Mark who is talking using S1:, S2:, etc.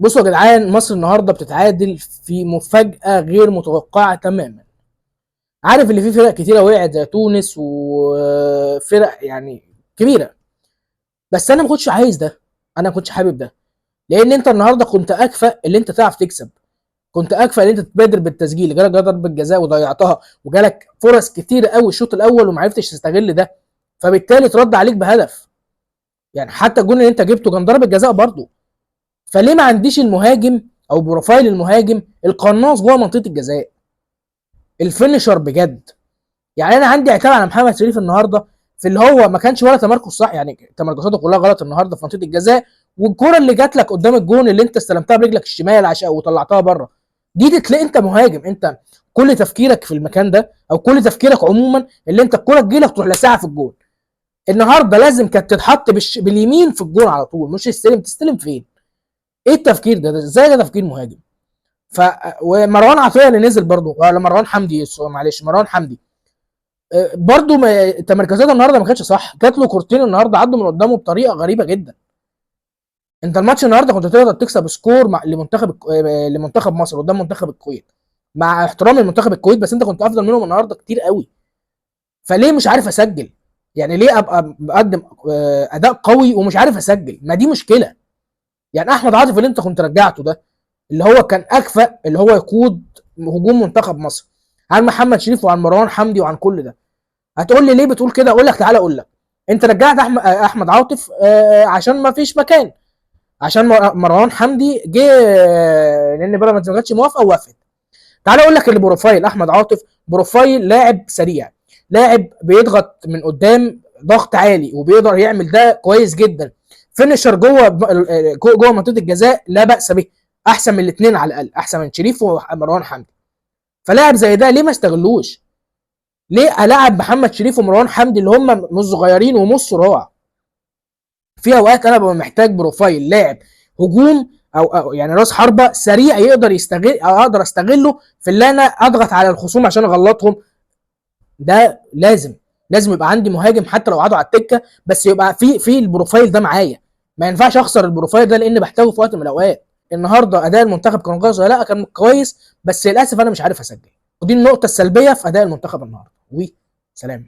S1: بصوا يا جدعان، مصر النهارده بتتعادل في مفاجاه غير متوقعه تماما. عارف اللي فيه فرق كتيره وقعت زي تونس وفرق يعني كبيره، بس انا ما كنتش عايز ده. انا ما كنتش حابب ده، لان انت النهارده كنت اكفأ اللي انت تعرف تكسب. كنت اكفأ اللي انت تبادر بالتسجيل. جالك ضربه جزاء وضيعتها، وجالك فرص كتير قوي الشوط الاول وما عرفتش تستغل ده، فبالتالي ترد عليك بهدف. يعني حتى الجون اللي انت جبته كان ضربه جزاء برضه. فليه ما عنديش المهاجم او بروفايل المهاجم القناص جوه منطقه الجزاء، الفينشر بجد؟ يعني انا عندي اعتراض على محمد شريف النهارده في اللي هو ما كانش ولا تمركز صح. يعني تمركزاته كلها غلط النهارده في منطقه الجزاء. والكره اللي جات لك قدام الجون اللي انت استلمتها برجلك الشمال عشان وطلعتها بره، دي تلاقي انت مهاجم. انت كل تفكيرك في المكان ده، او كل تفكيرك عموما، اللي انت الكره تجيلك تروح لساعه في الجون. النهارده لازم كانت تتحط باليمين في الجون على طول، مش تستلم فين؟ ايه التفكير ده ازاي ده تفكير مهاجم؟ ف ومروان عطيه اللي نزل برضه، ولا مروان حمدي، معلش مروان حمدي. برضه تمركزاته النهارده ما كانتش صح. جات له كورتين النهارده عدوا من قدامه بطريقه غريبه جدا. انت الماتش النهارده كنت تقدر تكسب سكور لمنتخب مصر قدام منتخب الكويت، مع احترام المنتخب الكويت، بس انت كنت افضل منهم النهارده كتير قوي. فليه مش عارف اسجل؟ يعني ليه ابقى بقدم اداء قوي ومش عارف اسجل؟ ما دي مشكله. يعني احمد عاطف اللي انت كنت رجعته ده، اللي هو كان اكفأ اللي هو يقود هجوم منتخب مصر عن محمد شريف وعن مروان حمدي وعن كل ده. هتقول لي ليه بتقول كده؟ اقول لك تعالى اقول لك. انت رجعت احمد عاطف عشان ما فيش مكان، عشان مروان حمدي جه لان بيراميدز ما كانتش موافقه ووافقت. تعالى اقول لك اللي بروفايل احمد عاطف بروفايل لاعب سريع، لاعب بيضغط من قدام ضغط عالي وبيقدر يعمل ده كويس جدا. فينشر جوه منطقه الجزاء لا باس به، احسن من الاثنين على الاقل، احسن من شريف ومروان حمدي. فلاعب زي ده ليه ما استغلوش؟ ليه العب محمد شريف ومروان حمدي اللي هم مش صغيرين ومش صراع؟ في اوقات انا ببقى محتاج بروفايل لاعب هجوم، أو يعني راس حربه سريع يقدر يستغل، او اقدر استغله في اللي انا اضغط على الخصوم عشان اغلطهم. ده لازم يبقى عندي مهاجم حتى لو قعدوا على التكه، بس يبقى في البروفايل ده معايا. ما ينفعش اخسر البروفايل ده لان بحتاجه في وقت من الاوقات. النهارده اداء المنتخب كان كويس ولا لا؟ كان كويس، بس للاسف انا مش عارف اسجل، ودي النقطه السلبيه في اداء المنتخب النهارده. وسلام.